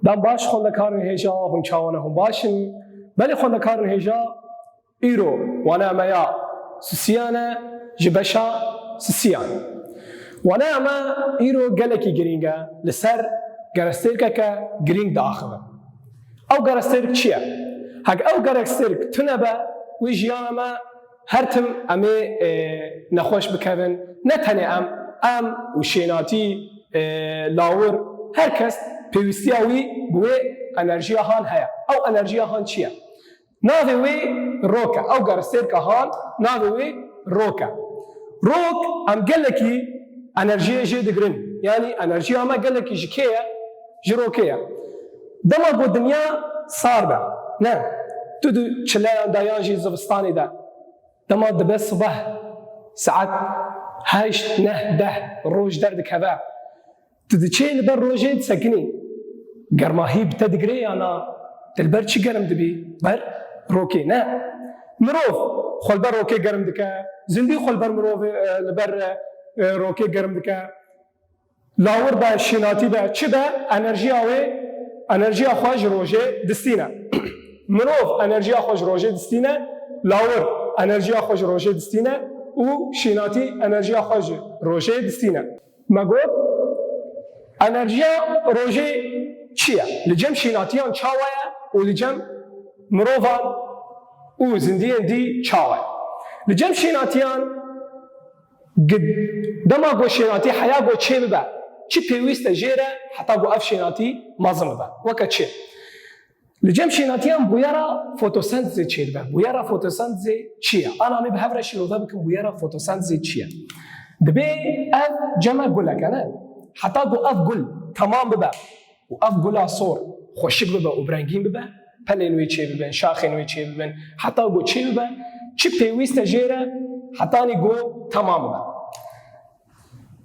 دم باش خوندکارن هیجا هون چاوانه هم باشن بلی خوندکارن هیجا ایرو وانا میا سسیانه جبشا سسیان وانا اما ایرو گلکی گرینگه لسر گرسترکه که گرینگ داخله او گرسترک چیه؟ هک او گرسترک تنبه وی جیان اما هر تم امی نخوش بکوین نتنی ام و شیناتی لاور هر کس پیوستی اوی بوی انرژی هان هیا او انرژی هان چیه؟ ناوی وی روکه او گرسترک هان ناوی وی روکه روک ام گلکی انرژی جی دگرن یعنی انرژی اما گلکی جکیه جروکیه دما گو دنیا صار به نه تو چلایان دایان جی زبستانی ده دما دبه صبح ساعت 8 9 10 روج درد کبه تو چه لبر روجی سکنی گرماهی بتدگری یا نه دلبر چی گرم دبی بر روکی نه مروف خل بر روکی گرم دکه زندی خل بر مروف لبر روکی گرم دکه لاور با شیناتی با چی با انرژی آوی انرژی خواج روجه دستینه مروف انرژی خواج روجه دستینه لاور انرژی خواج روجه دستینه و شیناتی انرژی خواج روجه دستینه مگود انرژی روجه چیه؟ لجم شیناتیان چاویه و لجم مروفان و زندیان دی چاویه لجم شیناتیان دما گو شیناتی حیا گو چه ببه چی پیوسته جیره حتی گو اف شیناتی مازم ببه وکا چه؟ لجم شیناتیان بویارا فوتوسنتزی چه ببه بویارا فوتوسنتزی چیه؟ آنا می به هفره شیروده بکن بویارا فوتوسنتزی چیه؟ دبی اف جمع گله کنه حتی گو اف گل تمام ببه و اف گلا صور خوشک ببه و برنگین ببه پلینوی چه ببن شاخینوی چه ببن حتی گو چه ببه چی پیوسته جیره حتی نی گو تمام ببه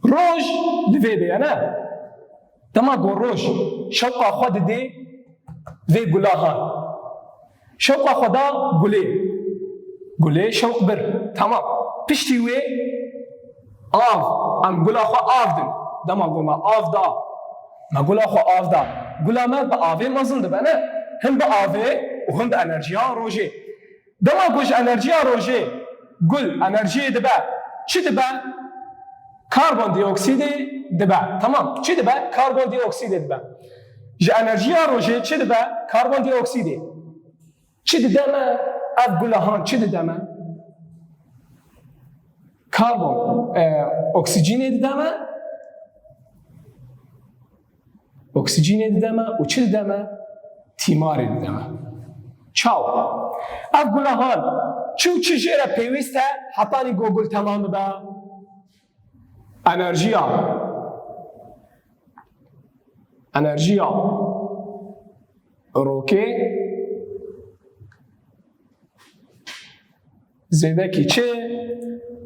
روش دویده نه دما گو روش شوقا خود دی وی گلاهان شوقا خدا گله شوق بر تمام پشتی وی آف ام گلا خو آف دن دما گو ما آف دا ما گلا خو آف دا گلا ما با آفه مزن ده بنا هم با آفه و هم با انرژیا روشه دما گوش انرژیا روشه گل انرژی ده با چی ده با کربن دی اکسید ده با تمام چی ده با کربن دی اکسید ده با ج انرژیا روشه چی ده با کربن دی اکسید چی ده دما اف گلاهان چی ده دما کربن اکسیژن ده دما اکسیژن دما و چه دما تیمار دما چاو اف گلاهان چو چجوره پیوسته حتی گوگل تمام با انرژیا روکه زیده کی چه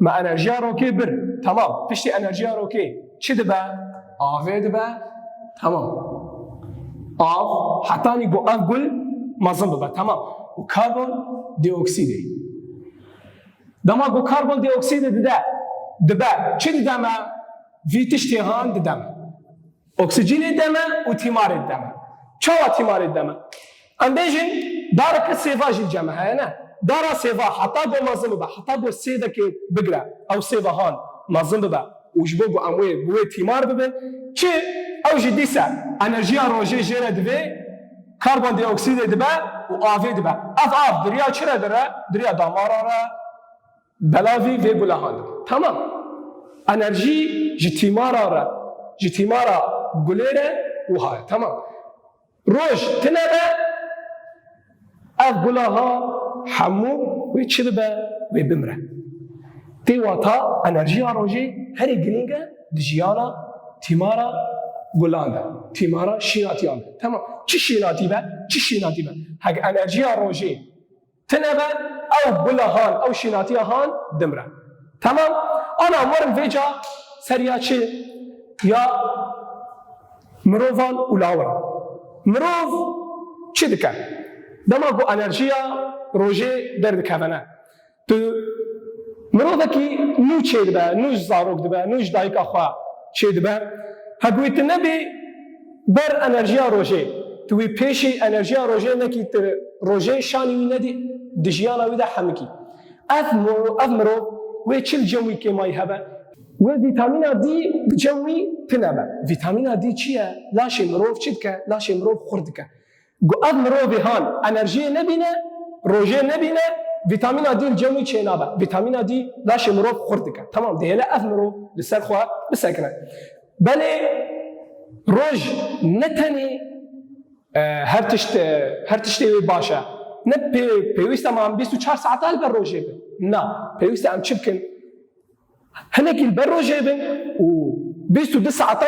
ما انرژیا روکه بر تمام پشتی انرژیا روکه چه دبا آوه دبا تمام آف حتی نگو آف گل مازن ببا تمام و کربن دی اکسیده دما گو کربن دی اکسیده دبا چه دما ویتش تیهان دما اکسیژن دما و تیمار دما چوا تیمار دما اندیجن داره که سیفا جیل جمعه نه داره سیفا حتی گو مازن ببا حتی گو سیده که بگره او سیفا هان مازن ببا وجبو گو اموی بوی تیمار ببین چه او جدیسه انرژیا روژه جره دوی کربن دی اکسید دبه و آفی دبه اف دریا چرا داره؟ دریا دامارا را بلاوی وی گلهان دبه تمام انرژی جتیمارا را جتیمارا گلیره و های تمام روش تنبه اف گلها حمو وی چه دبه وی بمره تی واتا انرژیا روژه هری گلینگه دجیانا تیمارا گلانده تیمارا شیناتیان تمام چی شیناتی به چی شیناتی به هگ انرژیا روژه تنبه او گلهان او شیناتیان دمره تمام آنا ورم ویجا سریا چه یا مروفان اولاورا مروف چی دکن دما گو انرژیا روژه درد کفنه تو مروفه کی نو چه دبه نوش زاروک دبه نوش دایکا خواه چه دبه هگویت نبی بر انرژیا روژه توی پیشی انرژی روژه نکی روژه شانی وی ندی دجیانا وی ده همکی اف مرو و چل جوی که مای هبه و ویتامین دی جوی تنبه ویتامین دی چیه لاش مروف چید که لاش مروف خورد که گو اف مرو بهان انرژی نبینه روژه نبینه ویتامین دی جوی چه نبه ویتامین دی لاش مروف خورد که تمام دیله اف مرو لسر خوا بسکنه بله روج نتنی هر تشتی باشه نه پیوسته ما 24 ساعت البر روجه بن نه پیوسته ام چبکن هناك البر روجه بن و 22 ساعت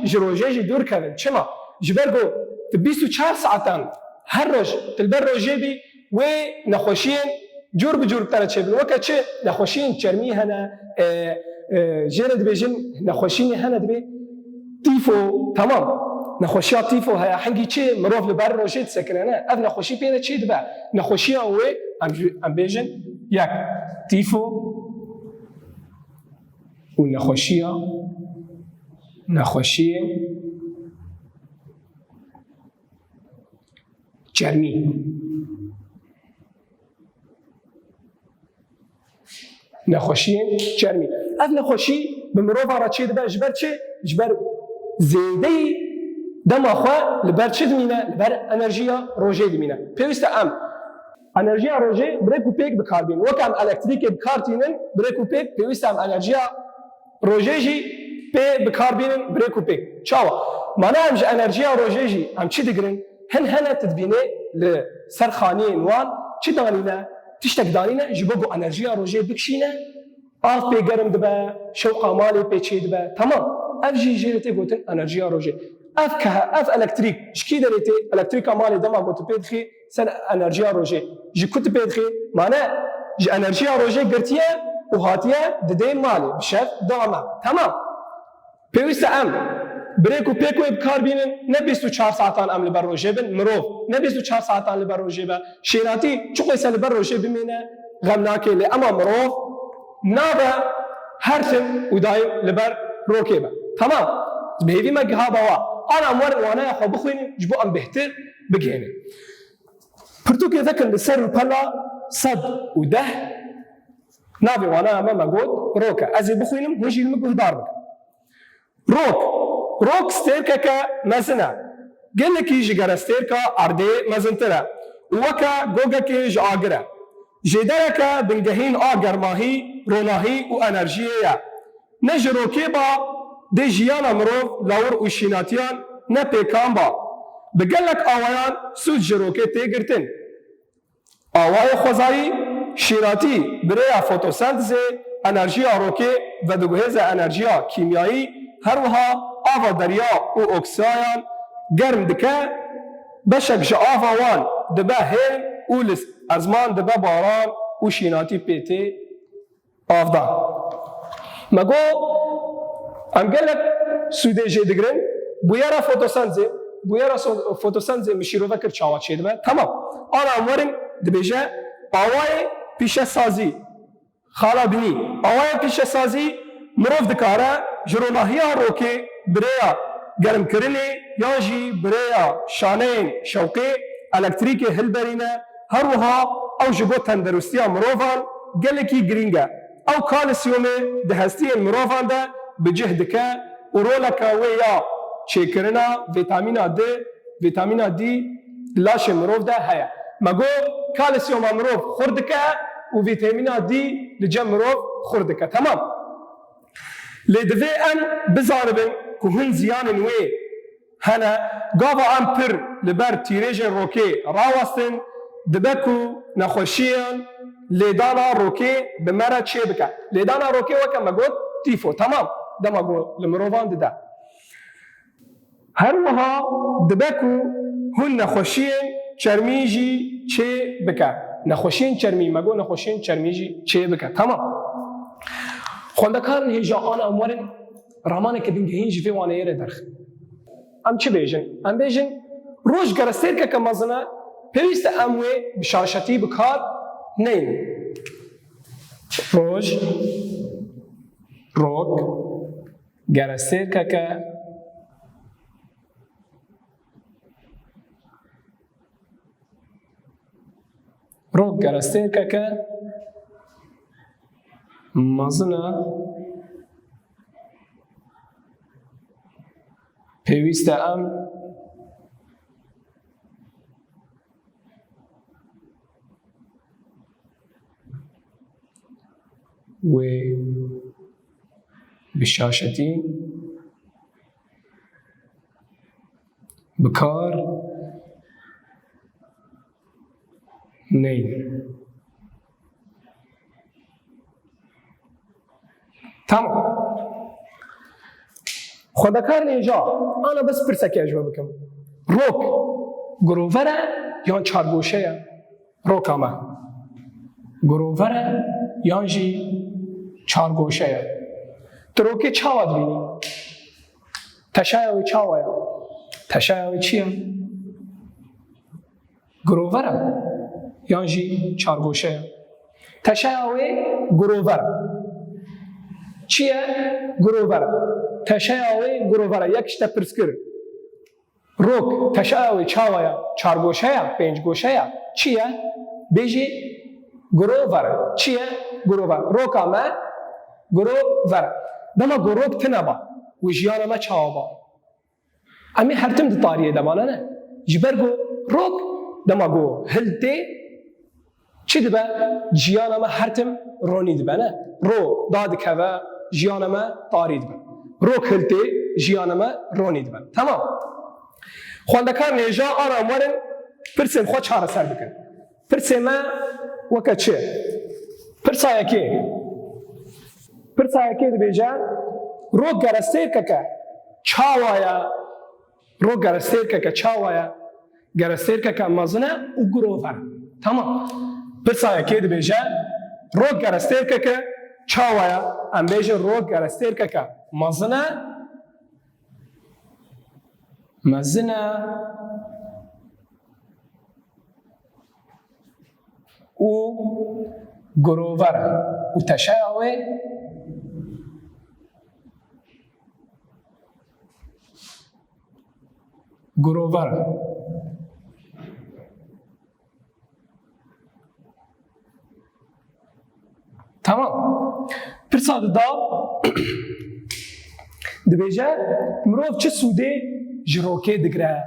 جروجه دور كذا چما جبرگو 24 ساعت هر روج البر روجه بي و نخوشين جور بجور ترى چبن وكا چه نخوشين چرمي هنا جرد بيجن نخوشين هنا دبي تيفو تمام نخوشی تیفو هیا حنگی چه مروف لبر روشید سکنه نه اف نخوشی پیدا چه دبا نخوشی آوه ام بیجن یک تیفو و نخوشی چرمی نخوشی چرمی اف نخوشی به مروف را چه دبا جبر چه جبر زیده دم آخوا لبر چه دمینه؟ لبر انرژی روژه دمینه. پیوسته ام انرژی روژه بریک و پیک بکار بین. وکم الکتریک بکار تینن بریک و پیک پیوسته ام انرژی روژه جی پی بکار بینن بریک و پیک. چاوا معنی امج انرژی روژه جی ام چی دگرن؟ هن تدبینه لسرخانی نوان چی دانینه؟ تشتک دانینه جبوگو انرژی روژه بکشینه آف پی گرم دبه شوق مالی پی چی دبه تمام. اف جی جیرتی گوتن انرژی روژه. اف الکتریک شکی دریتی الکتریک مالی دما گوت پیدخی سن انرژی روژه جی کت پیدخی معنی جی انرژی روژه گرتیه و هاتیه دده مالی بشد دامه تمام پیوست ام بریک و پیک و بکار بینن نه 24 ساعتان ام لبر روژه بن مروف نه 24 ساعتان لبر روژه با شیناتی چقی سن لبر روژه بمینه غم ناکی لی اما مروف نابه هر تم و دایم لبر روکه با تمام بهیوی مگه باوا أنا أموال وأنا أخو بخويني جبو أم بهتر بجيني. برتو كذا كان السر بلا صد وده نابي وأنا أمام أقول روكا أزي بخوينم هنجي المجهود دارك. روك ستيركا كمزنا. قال لك يجي جرا ستيركا أردي مزنترا. وكا جوجا كيج آجرا. جدارك بنجهين آجر ماهي روناهي وأنرجية. نجروكي با دی جیانا مروف لاور و شیناتیان نه پیکان با بگلک آوایان سود جروکه تیگرتن آوای خوزایی شیناتی برای فوتوسنتز انرژی آروکه و دگوهز انرژی کیمیایی هر وها آوا دریا و اکسایان گرم دکه بشک جا آوان دبه هل و ازمان دبه باران و شیناتی پیتی آفدان مگو ام قال لك سوديجي دقرن بويرا فوتوسنتز مشيرو فكر تشاوات شي دبا تمام انا امورن دبيجا اواي بيشه سازي خالا بني اواي بيشه سازي مروف دكارا جروناهيا روكي بريا گرم كرني ياجي بريا شانين شوقي الكتريكي هلبرينا هروها او جبو تندرستيا مروفان قال لك جرينجا او كالسيوم دهستي المروفان ده بجهدك ورولك ويا شكرنا فيتامين دي لاش مروف ده هيا ماغو كالسيوم مروف خردك وفيتامين دي لجم مروف خردك تمام لدفي ان بزاربن كهن زيان وي هنا قابا امبر لبر تيريجن روكي راوستن دبكو نخوشيان لدانا روكي بمرة شبكة لدانا روكي وكا ماغو تيفو تمام دماغو لمروفان ده هر وها دبکو هن نخوشین چرمیجی چه بکه نخوشین چرمی مگو نخوشین چرمیجی چه بکه تمام خوندکارن هیجا آن امورن رامانه که بینگهین جفی وانه ایره درخ ام چه بیجن؟ ام بیجن روش گرستیر که کمازنه پیوست اموی بشاشتی بکار نیم روش روک گرستیر که روک گرستیرکه که مزنه پێویستە ئەم وێ بشاشەتی بکار نین. تمام. خۆدەکارن اینجا ئانا بەس پرسەکە ئەجوبە بکەم. ڕۆک گرۆڤەرە یان چارگۆشەیە؟ ڕۆکامە گرۆڤەرە یان ژی چارگۆشەیە؟ ترۆکێ چاوا دبینی؟ تەشایەوەی چاوایە؟ تەشایەوەی چییە؟ گرۆڤەرە یان ژی چارگۆشەیە؟ تەشایەوەی گرۆڤەرە. چییە؟ گرۆڤەرە. تەشایەوەی گرۆڤەرە. یەک شتە پرس کرد. ڕۆک تەشایەوەی چاوایە؟ چارگۆشەیە؟ پێنجگۆشەیە؟ چییە؟ بێژی گرۆڤەرە. چییە؟ گرۆڤەرە. ڕۆکامە گرۆڤەرە. دەما گۆڕۆک تنەبا و ژیانەمە چاوەبا. ئەمێ هەرتم دتاریە دەمانەنە. ji ber ku rok dema ku hiltê çi dibe ciyana me her tim ronî dibe ne? Ro da dikeve jiyana me tarî dibe. Rok hiltê jiyana me ronî dibe. Tamam. Xwendekarên hêja ara werin pirsên xwe çareser bikin. Pirsê me weke çi? Pirsayekê. Pirsayekê dibêje rok gerestêrkeke çawaya. Rok gerestêrkeke çawaya. Gerestêrkeke mezin e û girov e. Tamam. Pirsayekê dibêje rok gerestêrkeke çawaya. Em bêjin rok gerestêrkeke mezin e û girover e. û teşeya wê girover e. Tamam. Pirsa dida dibêje mirov çi sûdê ji rokê digre?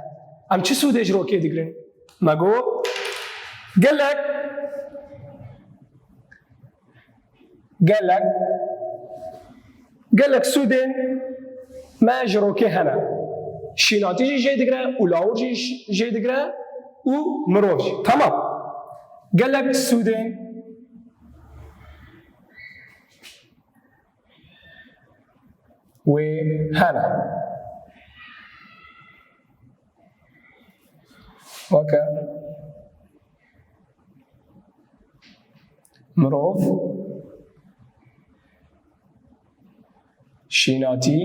Em çi sûdê ji rokê digirin? Me got gelek sûdên me ji rokê hene. Şînatî jî jê digre û lawir jî jê digre û mirov jî. Tamam. Gelek sûdên wê hene. Weke mirov şînatî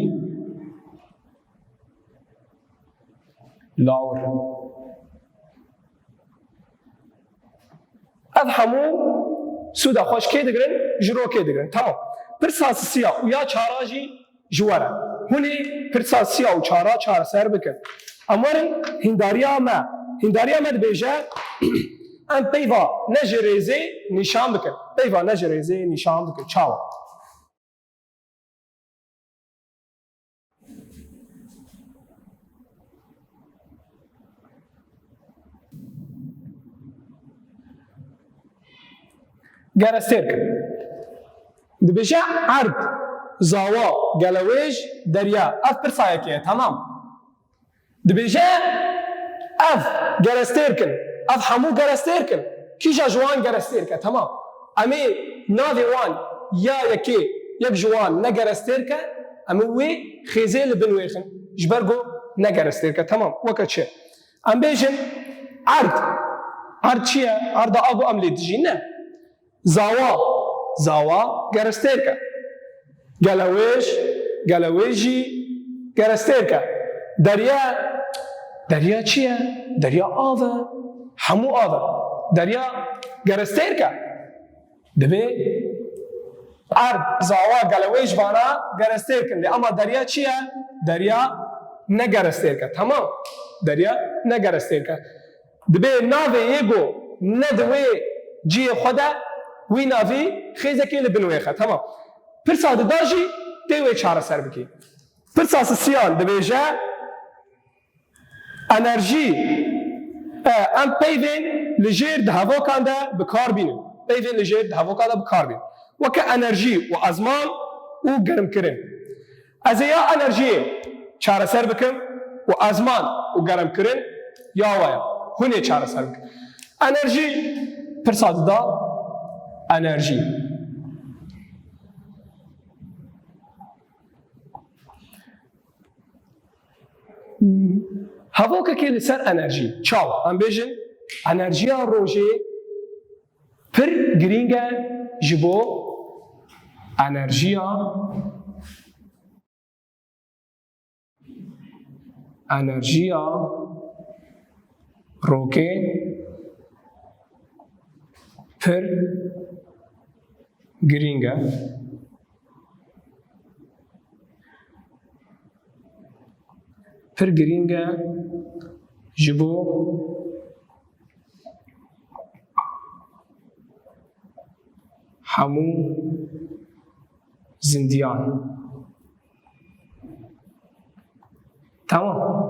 lawir. Ev hemû sûda xweş kê digirin? Ji rokê digirin. Tamam. Pirsa sisiya û ya çara jî ji we re. Hûnê pirsa sisiya û çara çareser bikin. Em werin hîndariya me. Hîndariya me dibêje em peyva ne ji rêzê nîşan bikin. Peyva ne ji rêzê nîşan bikin. Çawa. Gerestêrkin. Dibêje erd, zawa, gelewêj, derya. Ev pirsayekê ye. Tamam. Dibêje ev gerestêrkin. Ev hemû gerestêrkin. Kîja ji wan gerestêrke. Tamam. Em ê navê wan ya yekê yek ji wan ne gerestêrke em ê wê xêzê li bin wêxin. Ji ber ku ne gerestêrke. Tamam. Weke çi? Em bêjin erd. Erd çi ye? Erda agu em lê dijîn ne? Zawa gerestêrke. Gelewêj jî gerestêrke. Derya çi ye? Derya av e. Hemû av e. Derya gerestêrke. Divê erd, zawa, gelewêj vana gerestêrkin. Lê ama derya çi ye? Derya ne gerestêrke. Tamam. Derya ne gerestêrke. Divê navê yê got ne di wê جی خود وی ناوی خیزکی لبنویخه تمام پرسا داجی تیوی چاره سر بکی پرسا سیان دبیجه انرژی ام پیوین لجیر ده هوا کنده بکار بینیم پیوین لجیر ده هوا کنده بکار بینیم وکه انرژی و ازمان و گرم کرن از یا انرژی چاره سر بکن و ازمان و گرم کرن یا ویا هونه چاره سر بکن انرژی پرساد دا انرژی هوا که لسر انرژی چاو ام بیجن انرژی روژه پر گرینگه جبو انرژی روکه پر گرینگه جبو همو زندیان تمام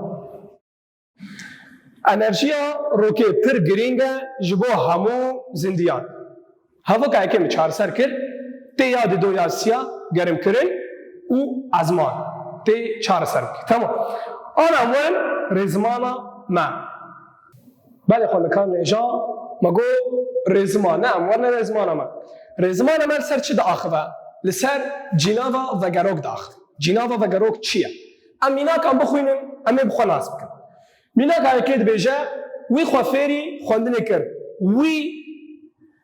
انرژی روکه پر گرینگه جبو همو زندیان هوا که اکیم چهار سر کرد تی یاد دو یاد سیا گرم کرن و ازمان تی چهار سر کرد تمام آن اول رزمانا ما بله خواندکان نیجا مگو رزمان نه امور نه رزمانا ما رزمانا ما سر چی داخوه لسر جناوا و گروک داخل جناوا و گروک چیه ام میناک ام بخوینم امی بخوا ناس بکن میناک هایکید بیجه وی خوافیری خواندنه کرد وی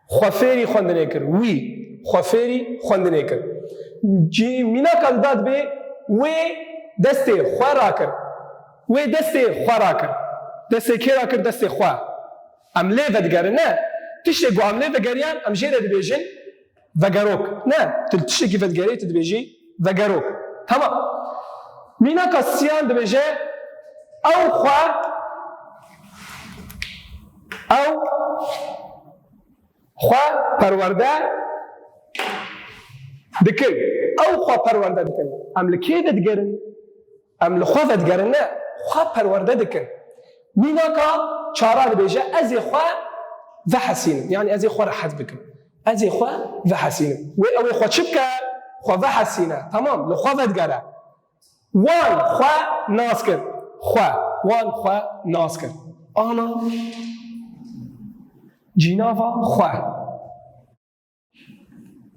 خوافیری خواندنه کرد وی خوافیری خواندنه کرد میناک داد به وی دسته خواه را کرد وی دسته خواه را کرد دسته کی را کرد دسته خواه ام لیوه دگره نه تشتی گو ام لیوه گریان ام جیره دبیجن و گروک نه تشتی که ودگری تدبیجی و گروک تمام میناک سیان دبیجه او خواه پرورده دکن او خواه پرورده دکن ام لکی دگرن ام لخواه دگرن نه خواه پرورده دکن میناکا چارا دبیجه ازی خواه و حسینم یعنی ازی خواه راحت بکن ازی خواه و حسینم و اوی خواه چی بکن خواه و حسینه تمام لخواه دگره وان خواه ناس کرد خواه ناس کرد آنا جناوا خواه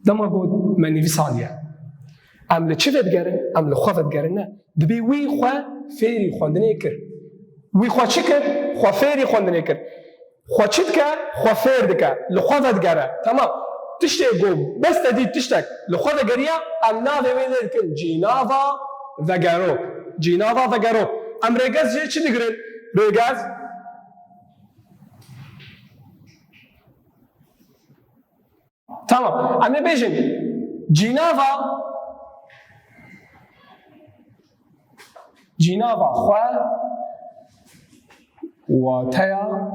دما بود من نویسانیه ام لچه ودگرن ام لخواه ودگرن نه دبی وی خواه فیری خواندنه کر وی خواه چی کر خواه فیری خواندنه کر خواه چی دکه خواه فیر دکه لخواه ودگره تمام تشتی گو بس تدید تشتک لخواه ودگریه ام ناوه ویده دکن جناوا و گروک ام ریگز جه چی دگرن ریگز تمام ام بیجن جناوا خواه و تیا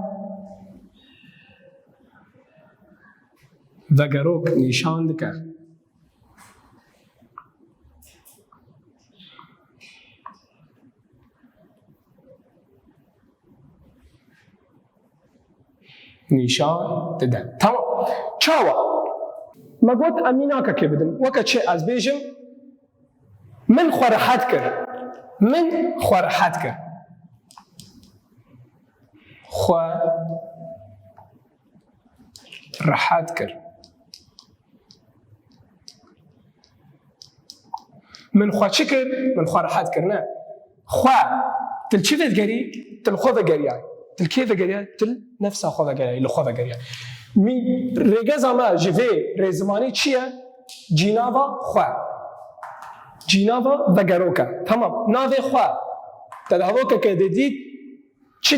و گروک نشان دکه نشان دده تمام چاوا ما قلت امیناکا که بدم وکا چه از بیجم من خوا راحت کرد خوا راحت کرد من خوا چی کرد من خوا راحت کرد نه خوا تل چی ودگری تل خوا ودگریای تل کی ودگریای تل نفسا خوا ودگریای لخوا ودگریای می رگز اما جوه رزمانی چیه جناوا خوا جناوا و گروکا تمام ناوه خوا تدهوکا که دیدید چه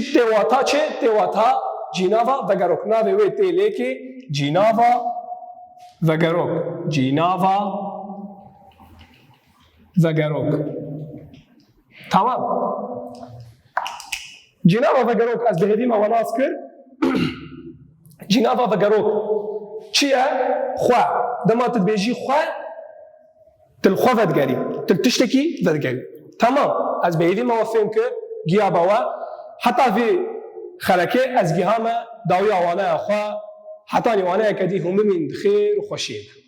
تیواتا جناوا و گروک ناوه وی تیله که جناوا و گروک تمام جناوا و گروک از بهدیم و ناس کرد جنافا فقروك چیه؟ خوا دما تتبيجي خوا تلخوا فدقري تلتشتكي فدقري تمام از بيدي ما وفهم که گیا باوا حتى في خلكه از گهامه داوی آوانه خوا حتى نوانه کدی هم من خیر و خوشید